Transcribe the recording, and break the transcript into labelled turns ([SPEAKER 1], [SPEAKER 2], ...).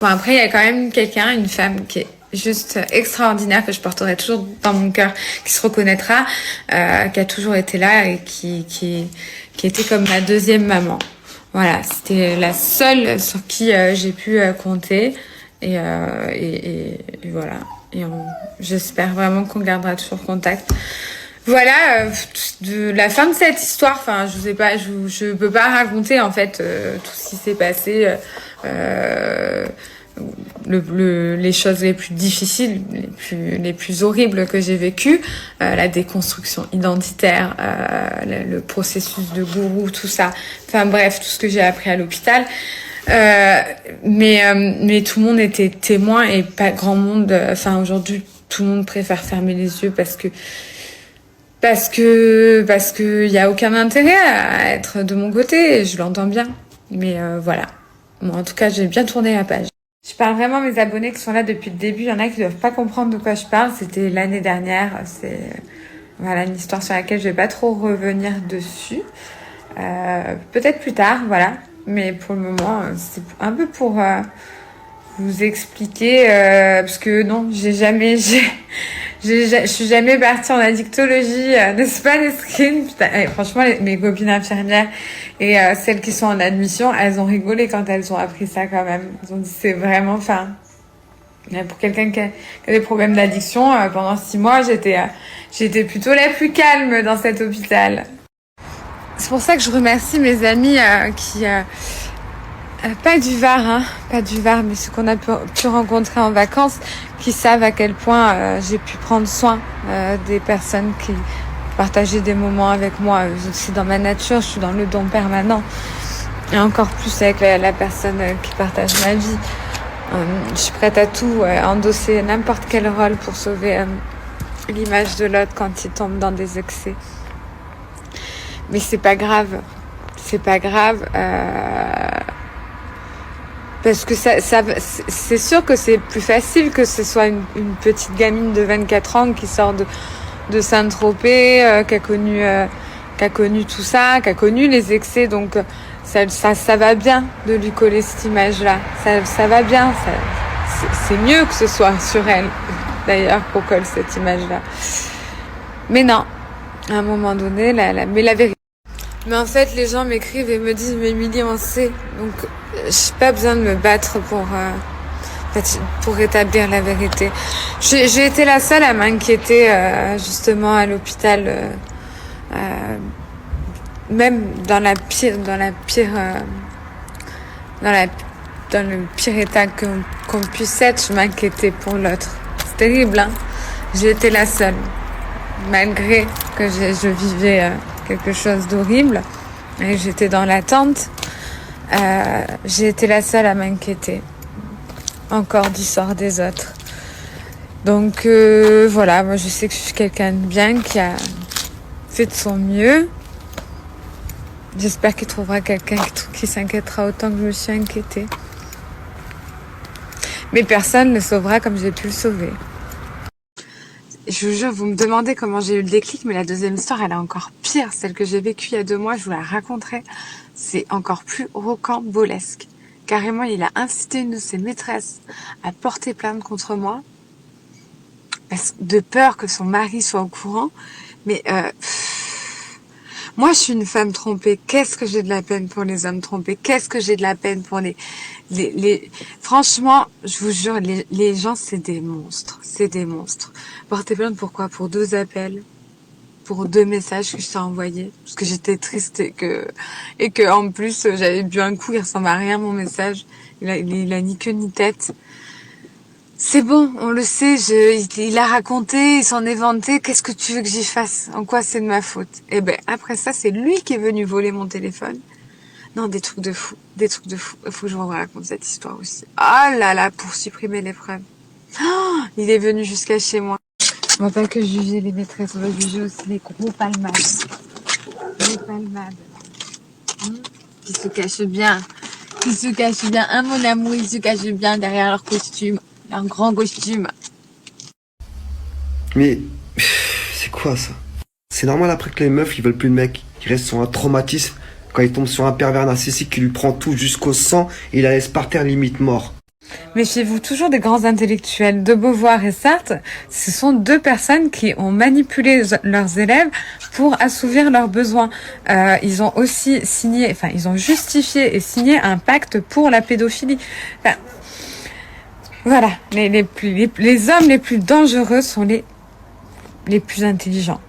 [SPEAKER 1] Bon, après, il y a quand même quelqu'un, une femme qui est juste extraordinaire, que je porterai toujours dans mon cœur, qui se reconnaîtra, qui a toujours été là et qui était comme ma deuxième maman. Voilà, c'était la seule sur qui j'ai pu compter. Et voilà. J'espère vraiment qu'on gardera toujours contact. Voilà, de la fin de cette histoire. Enfin, je sais pas, je peux pas raconter en fait tout ce qui s'est passé, les choses les plus difficiles, les plus horribles que j'ai vécues, la déconstruction identitaire, le processus de gourou, tout ça. Enfin bref, tout ce que j'ai appris à l'hôpital. Mais tout le monde était témoin et pas grand monde. Enfin aujourd'hui, tout le monde préfère fermer les yeux parce que y a aucun intérêt à être de mon côté, et je l'entends bien. Mais voilà. Moi, en tout cas, j'ai bien tourné la page. Je parle vraiment à mes abonnés qui sont là depuis le début. Il y en a qui doivent pas comprendre de quoi je parle. C'était l'année dernière. C'est voilà une histoire sur laquelle je vais pas trop revenir dessus. Peut-être plus tard, voilà. Mais pour le moment, c'est un peu pour vous expliquer parce que non, je suis jamais partie en addictologie, n'est-ce pas Nesrine? Putain, franchement, mes copines infirmières et celles qui sont en admission, elles ont rigolé quand elles ont appris ça quand même. Elles ont dit c'est vraiment, enfin, pour quelqu'un qui a des problèmes d'addiction, pendant 6 mois, j'étais plutôt la plus calme dans cet hôpital. C'est pour ça que je remercie mes amis qui pas du Var, hein, pas du Var, mais ceux qu'on a pu rencontrer en vacances, qui savent à quel point j'ai pu prendre soin des personnes qui partageaient des moments avec moi. C'est dans ma nature, je suis dans le don permanent. Et encore plus avec la personne qui partage ma vie. Je suis prête à tout, à endosser n'importe quel rôle pour sauver l'image de l'autre quand il tombe dans des excès. Mais c'est pas grave. C'est pas grave. Parce que c'est sûr que c'est plus facile que ce soit une petite gamine de 24 ans qui sort de Saint-Tropez, qui a connu tout ça, qui a connu les excès. Donc ça va bien de lui coller cette image-là. Ça va bien. C'est mieux que ce soit sur elle, d'ailleurs, qu'on colle cette image-là. Mais non, à un moment donné, mais la vérité. Mais en fait, les gens m'écrivent et me disent, mais Émilie, on sait. Donc, j'ai pas besoin de me battre pour rétablir la vérité. J'ai été la seule à m'inquiéter, justement, à l'hôpital, même dans le pire état qu'on puisse être, je m'inquiétais pour l'autre. C'est terrible, hein. J'ai été la seule. Malgré que je vivais, quelque chose d'horrible et j'étais dans l'attente, j'ai été la seule à m'inquiéter encore du sort des autres. Donc voilà, moi je sais que je suis quelqu'un de bien qui a fait de son mieux. J'espère qu'il trouvera quelqu'un qui s'inquiétera autant que je me suis inquiétée. Mais personne ne le sauvera comme j'ai pu le sauver. Je vous jure, vous me demandez comment j'ai eu le déclic, mais la deuxième histoire, elle est encore pire. Celle que j'ai vécue il y a 2 mois, je vous la raconterai. C'est encore plus rocambolesque. Carrément, il a incité une de ses maîtresses à porter plainte contre moi, de peur que son mari soit au courant. Mais moi, je suis une femme trompée. Qu'est-ce que j'ai de la peine pour les hommes trompés? Qu'est-ce que j'ai de la peine pour les... Franchement, je vous jure, les gens, c'est des monstres. C'est des monstres. Porter plainte, pourquoi? Pour 2 appels, pour 2 messages que je t'ai envoyés, parce que j'étais triste et que en plus j'avais bu un coup, il ressemble à rien mon message. Il a ni queue ni tête. C'est bon, on le sait. Il a raconté, il s'en est vanté. Qu'est-ce que tu veux que j'y fasse? En quoi c'est de ma faute? Et ben après ça, c'est lui qui est venu voler mon téléphone. Non, des trucs de fou, des trucs de fou. Il faut que je vous raconte cette histoire aussi. Ah là là, pour supprimer les preuves. Oh, il est venu jusqu'à chez moi. On va pas que juger les maîtresses, on va juger aussi les gros palmades. Les palmades. Qui se cachent bien. Qui se cachent bien. Hein, mon amour, ils se cachent bien derrière leur costume. Leur grand costume.
[SPEAKER 2] Mais c'est quoi ça? C'est normal après que les meufs ils veulent plus de mecs. Ils restent sur un traumatisme quand ils tombent sur un pervers narcissique qui lui prend tout jusqu'au sang et il la laisse par terre limite mort.
[SPEAKER 1] Méfiez-vous toujours des grands intellectuels. De Beauvoir et Sartre, ce sont deux personnes qui ont manipulé leurs élèves pour assouvir leurs besoins. Ils ont aussi signé, enfin, ils ont justifié et signé un pacte pour la pédophilie. Enfin, voilà, les hommes les plus dangereux sont les plus intelligents.